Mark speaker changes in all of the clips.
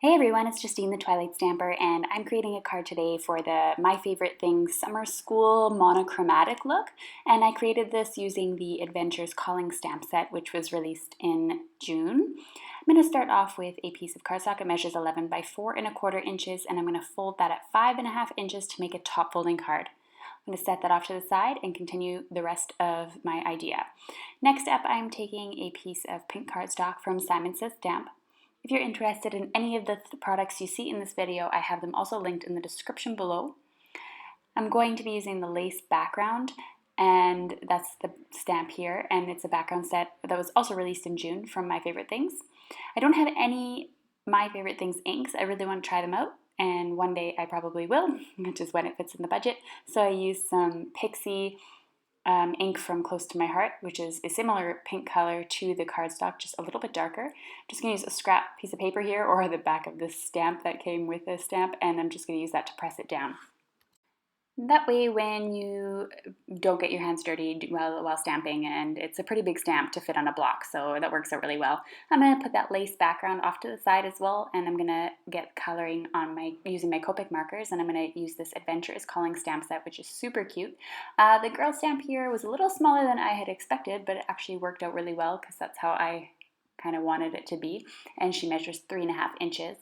Speaker 1: Hey everyone, it's Justine the Twilight Stamper, and I'm creating a card today for the My Favorite Things Summer School Monochromatic look. And I created this using the Adventures Calling stamp set, which was released in June. I'm going to start off with a piece of cardstock. It measures 11 by 4¼ inches, and I'm going to fold that at 5½ inches to make a top folding card. I'm going to set that off to the side and continue the rest of my idea. Next up, I'm taking a piece of pink cardstock from Simon Says Stamp. If you're interested in any of the products you see in this video, I have them also linked in the description below. I'm going to be using the lace background, and that's the stamp here, and it's a background set that was also released in June from My Favorite Things. I don't have any My Favorite Things inks. I really want to try them out, and one day I probably will, which is when it fits in the budget. So I used some Pixie ink from Close to My Heart, which is a similar pink color to the cardstock, just a little bit darker. I'm just going to use a scrap piece of paper here, or the back of this stamp that came with this stamp, and I'm just going to use that to press it down. That way, when you don't get your hands dirty while stamping, and it's a pretty big stamp to fit on a block, so that works out really well. I'm going to put that lace background off to the side as well, and I'm going to get coloring on using my Copic markers, and I'm going to use this Adventures Calling stamp set, which is super cute. The girl stamp here was a little smaller than I had expected, but it actually worked out really well because that's how I kind of wanted it to be, and she measures 3½ inches.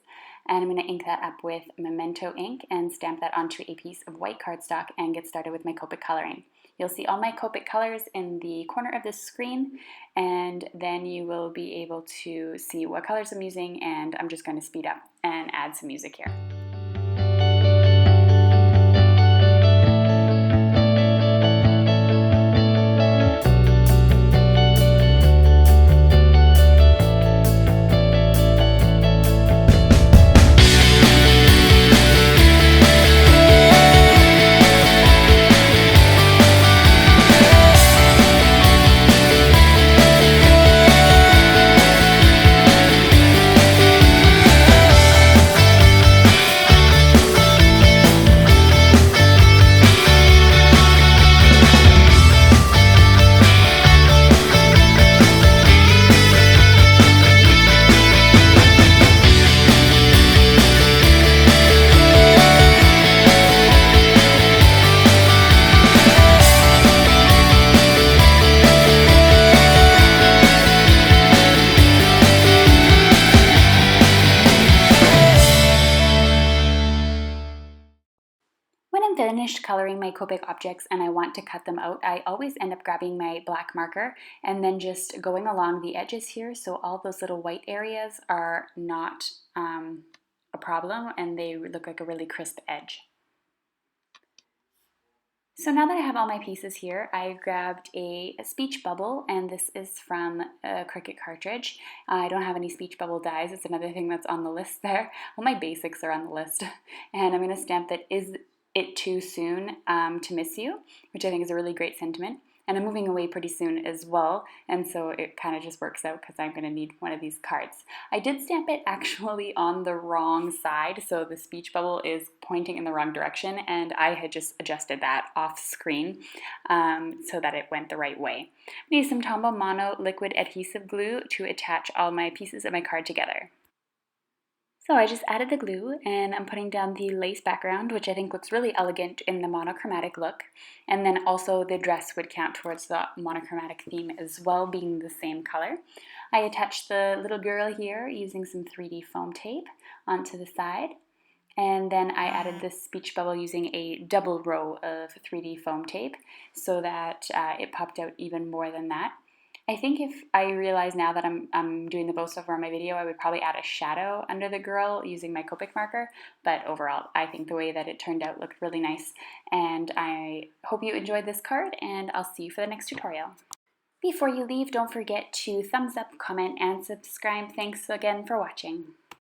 Speaker 1: And I'm going to ink that up with Memento ink and stamp that onto a piece of white cardstock and get started with my Copic coloring. You'll see all my Copic colors in the corner of this screen, and then you will be able to see what colors I'm using, and I'm just going to speed up and add some music here. When I'm finished coloring my Copic objects and I want to cut them out, I always end up grabbing my black marker and then just going along the edges here, so all those little white areas are not a problem and they look like a really crisp edge. So now that I have all my pieces here, I grabbed a speech bubble, and this is from a Cricut cartridge. I don't have any speech bubble dies. It's another thing that's on the list there. All my basics are on the list. And I'm going to stamp that Is It Too Soon to Miss You, which I think is a really great sentiment. And I'm moving away pretty soon as well, and so it kind of just works out because I'm going to need one of these cards. I did stamp it actually on the wrong side, so the speech bubble is pointing in the wrong direction, and I had just adjusted that off screen so that it went the right way. I need some Tombow Mono liquid adhesive glue to attach all my pieces of my card together. So I just added the glue, and I'm putting down the lace background, which I think looks really elegant in the monochromatic look. And then also the dress would count towards the monochromatic theme as well, being the same color. I attached the little girl here using some 3D foam tape onto the side. And then I added this speech bubble using a double row of 3D foam tape so that it popped out even more than that. I think if I realize now that I'm doing the voiceover on my video, I would probably add a shadow under the girl using my Copic marker, but overall, I think the way that it turned out looked really nice, and I hope you enjoyed this card, and I'll see you for the next tutorial. Before you leave, don't forget to thumbs up, comment, and subscribe. Thanks again for watching.